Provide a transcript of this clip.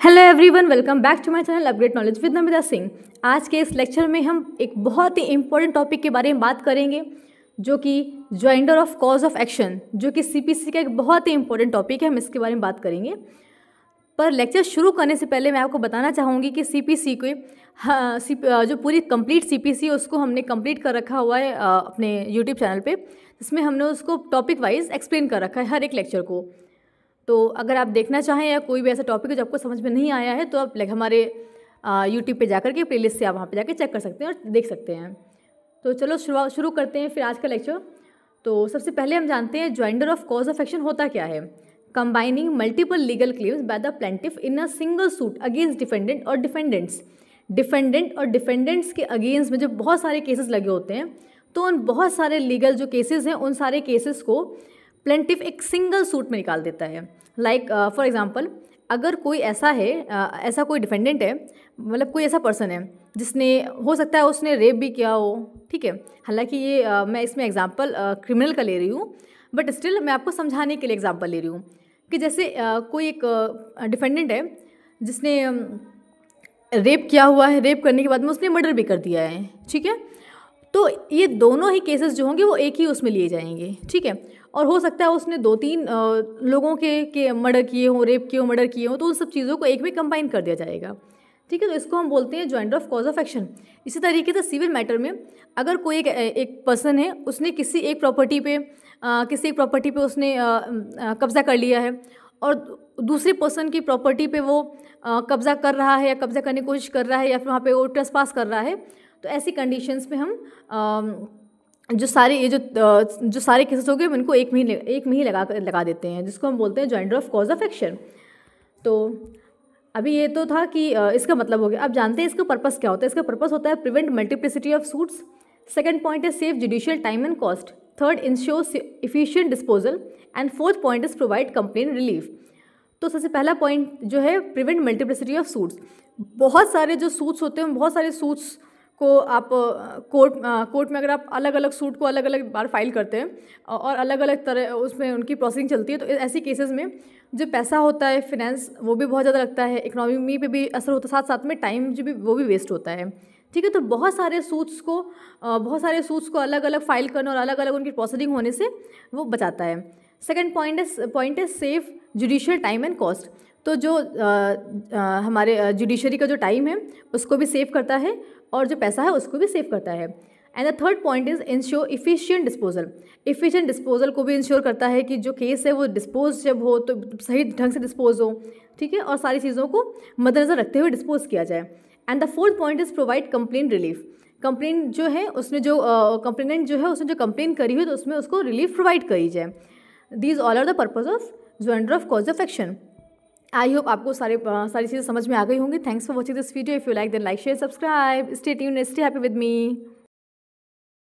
Hello everyone, welcome back to my channel upgrade knowledge with Namita Singh. आज के इस lecture में हम एक बहुत ही इंपॉर्टेंट टॉपिक के बारे में बात करेंगे जो कि joinder of cause of action, जो कि सीपीसी का एक बहुत ही इंपॉर्टेंट टॉपिक है। हम इसके बारे में बात करेंगे। पर लेक्चर शुरू करने से पहले मैं आपको बताना चाहूँगी कि सीपीसी को जो पूरी कंप्लीट सीपीसी है उसको हमने कंप्लीट कर रखा हुआ है अपने यूट्यूब चैनल पे, जिसमें हमने उसको टॉपिक वाइज एक्सप्लेन कर रखा है हर एक लेक्चर को। तो अगर आप देखना चाहें या कोई भी ऐसा टॉपिक है जो आपको समझ में नहीं आया है तो आप हमारे यूट्यूब पे जाकर के प्लेलिस्ट से आप वहाँ पे जाकर चेक कर सकते हैं और देख सकते हैं। तो चलो शुरू करते हैं फिर आज का लेक्चर। तो सबसे पहले हम जानते हैं joinder of cause of action होता क्या है। Combining multiple legal claims by the plaintiff in a single suit against defendant और डिफेंडेंट्स। डिफेंडेंट और डिफेंडेंट्स के अगेंस्ट में जो बहुत सारे केसेस लगे होते हैं, तो उन बहुत सारे लीगल जो केसेस हैं उन सारे केसेस को प्लेंटिफ एक सिंगल सूट में निकाल देता है। लाइक फॉर एग्जांपल, अगर कोई ऐसा है ऐसा कोई डिफेंडेंट है, मतलब कोई ऐसा पर्सन है जिसने, हो सकता है उसने रेप भी किया हो, ठीक है। हालांकि ये मैं इसमें एग्जांपल क्रिमिनल का ले रही हूँ, बट स्टिल मैं आपको समझाने के लिए एग्जांपल ले रही हूँ कि जैसे कोई एक डिफेंडेंट है जिसने रेप किया हुआ है, रेप करने के बाद में उसने मर्डर भी कर दिया है, ठीक है। तो ये दोनों ही केसेस जो होंगे वो एक ही उसमें लिए जाएंगे, ठीक है। और हो सकता है उसने 2-3 लोगों के मर्डर किए हों, रेप किए हों, मर्डर किए हों, तो उन सब चीज़ों को एक में कंबाइन कर दिया जाएगा, ठीक है। तो इसको हम बोलते हैं joinder of cause of action. इसी तरीके से सिविल मैटर में अगर कोई एक पर्सन है, उसने किसी एक प्रॉपर्टी पे उसने कब्जा कर लिया है और दूसरे पर्सन की प्रॉपर्टी पे वो कब्जा कर रहा है या कब्जा करने की कोशिश कर रहा है या फिर वहाँ पे वो ट्रेसपास कर रहा है, तो ऐसी कंडीशंस में हम जो सारे केसेस हो गए इनको एक में ही लगा देते हैं, जिसको हम बोलते हैं joinder of cause of action. तो अभी ये तो था कि इसका मतलब हो गया। अब जानते हैं इसका पर्पस क्या होता है। इसका पर्पस होता है prevent multiplicity of suits. Second point है save judicial time and cost. Third, ensure efficient disposal. And fourth point is provide complete relief. तो सबसे पहला पॉइंट जो है प्रिवेंट मल्टीप्लिसिटी ऑफ सूट्स। बहुत सारे जो सूट्स होते हैं, बहुत सारे सूट्स को आप कोर्ट में अगर आप अलग अलग सूट को अलग अलग बार फाइल करते हैं और अलग अलग तरह उसमें उनकी प्रोसेसिंग चलती है, तो ऐसी केसेस में जो पैसा होता है, फिनेंस, वो भी बहुत ज़्यादा लगता है, इकोनॉमी पे भी असर होता है, साथ साथ में टाइम जो भी वो भी वेस्ट होता है, ठीक है। तो बहुत सारे सूट्स को अलग अलग फाइल करने और अलग अलग उनकी प्रोसेसिंग होने से वो बचाता है। सेकेंड पॉइंट है save judicial time and cost. तो जो हमारे जुडिशरी का जो टाइम है उसको भी सेव करता है और जो पैसा है उसको भी सेव करता है। And the third point is ensure efficient disposal. Efficient disposal को भी इंश्योर करता है कि जो केस है वो डिस्पोज जब हो तो सही ढंग से डिस्पोज हो, ठीक है, और सारी चीज़ों को मद्देनजर रखते हुए डिस्पोज किया जाए। And the fourth point is provide complete relief. Complain जो है उसने जो कंप्लेनेंट जो है उसने जो कंप्लेन करी हुई तो उसमें उसको रिलीफ प्रोवाइड करी जाए। These all are the purpose of joinder of cause of action. I hope आपको सारी चीज़ें समझ में आ गई होंगी। Thanks for watching this video. If you like then like share subscribe. Stay tuned, stay happy with me.